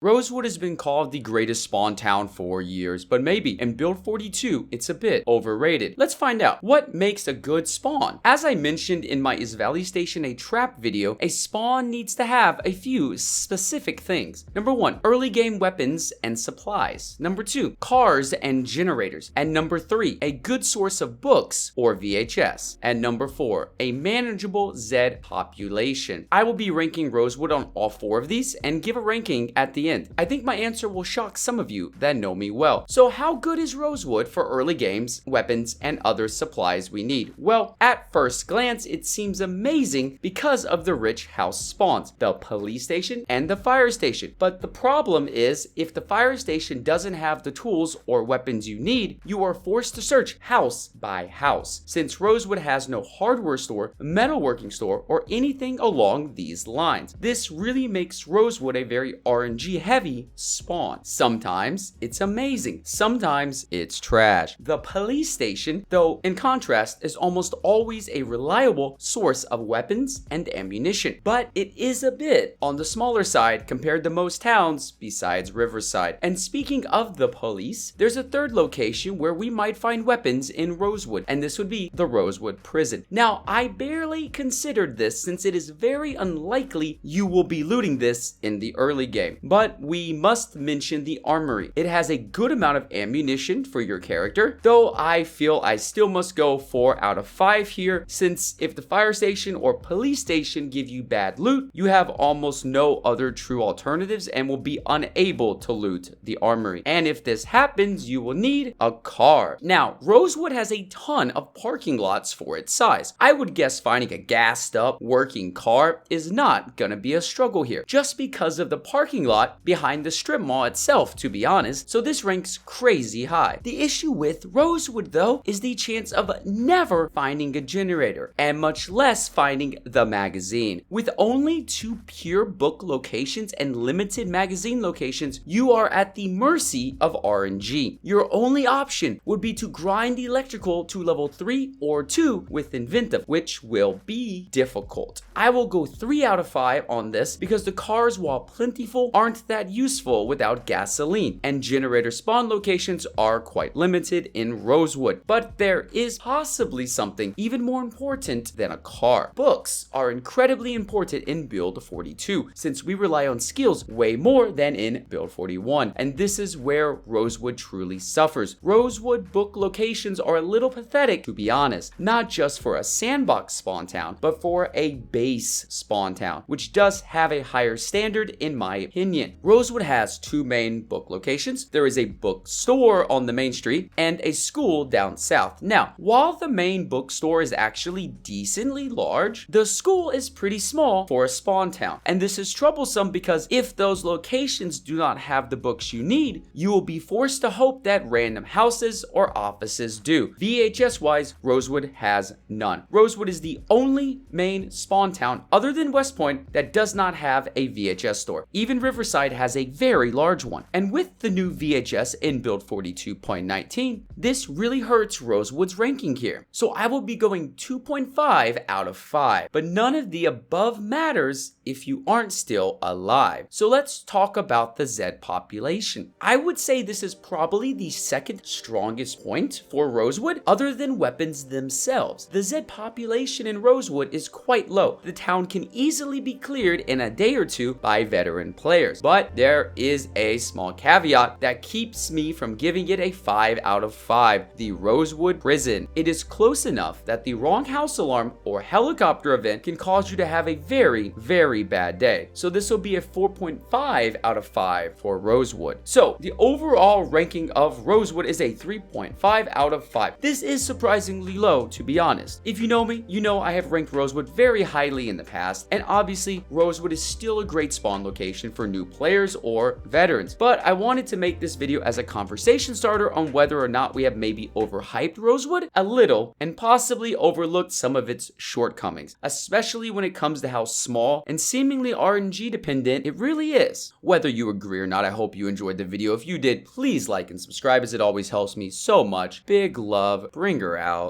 Rosewood has been called the greatest spawn town for years, but maybe in Build 42, it's a bit overrated. Let's find out what makes a good spawn. As I mentioned in my Is Valley Station a trap video, a spawn needs to have a few specific things. Number 1, early game weapons and supplies. Number 2, cars and generators. And number 3, a good source of books or VHS. And number 4, a manageable Z population. I will be ranking Rosewood on all 4 of these and give a ranking at the end. I think my answer will shock some of you that know me well. So how good is Rosewood for early games, weapons, and other supplies we need? Well, at first glance, it seems amazing because of the rich house spawns, the police station, and the fire station. But the problem is, if the fire station doesn't have the tools or weapons you need, you are forced to search house by house, since Rosewood has no hardware store, metalworking store, or anything along these lines. This really makes Rosewood a very RNG heavy spawn. Sometimes it's amazing, sometimes it's trash. The police station, though, in contrast, is almost always a reliable source of weapons and ammunition, but it is a bit on the smaller side compared to most towns besides Riverside. And speaking of the police, there's a third location where we might find weapons in Rosewood, and this would be the Rosewood prison. Now, I barely considered this since it is very unlikely you will be looting this in the early game, but we must mention the armory. It has a good amount of ammunition for your character, though I feel I still must go 4 out of 5 here, since if the fire station or police station give you bad loot, you have almost no other true alternatives and will be unable to loot the armory. And if this happens, you will need a car. Now, Rosewood has a ton of parking lots for its size. I would guess finding a gassed up working car is not gonna be a struggle here, just because of the parking lot behind the strip mall itself, to be honest, so this ranks crazy high. The issue with Rosewood, though, is the chance of never finding a generator, and much less finding the magazine. With only 2 pure book locations and limited magazine locations, you are at the mercy of RNG. Your only option would be to grind electrical to level 3 or 2 with Inventive, which will be difficult. I will go 3 out of 5 on this because the cars, while plentiful, aren't that useful without gasoline, and generator spawn locations are quite limited in Rosewood. But there is possibly something even more important than a car. Books are incredibly important in Build 42, since we rely on skills way more than in Build 41, and this is where Rosewood truly suffers. Rosewood book locations are a little pathetic, to be honest, not just for a sandbox spawn town, but for a base spawn town, which does have a higher standard in my opinion. Rosewood has 2 main book locations. There is a bookstore on the main street and a school down south. Now, while the main bookstore is actually decently large, the school is pretty small for a spawn town, and this is troublesome because if those locations do not have the books you need, you will be forced to hope that random houses or offices do. VHS wise, Rosewood has none. Rosewood is the only main spawn town other than West Point that does not have a VHS store. Even Riverside has a very large one, and with the new VHS in Build 42.19, this really hurts Rosewood's ranking here. So I will be going 2.5 out of 5, but none of the above matters if you aren't still alive. So let's talk about the Z population. I would say this is probably the second strongest point for Rosewood other than weapons themselves. The Z population in Rosewood is quite low. The town can easily be cleared in a day or 2 by veteran players, but there is a small caveat that keeps me from giving it a 5 out of 5. The Rosewood prison. It is close enough that the wrong house alarm or helicopter event can cause you to have a very, very bad day. So this will be a 4.5 out of 5 for Rosewood. So the overall ranking of Rosewood is a 3.5 out of 5. This is surprisingly low, to be honest. If you know me, you know I have ranked Rosewood very highly in the past, and obviously Rosewood is still a great spawn location for new players or veterans. But I wanted to make this video as a conversation starter on whether or not we have maybe overhyped Rosewood a little and possibly overlooked some of its shortcomings, especially when it comes to how small and seemingly RNG dependent it really is. Whether you agree or not, I hope you enjoyed the video. If you did, please like and subscribe as it always helps me so much. Big love, bring her out.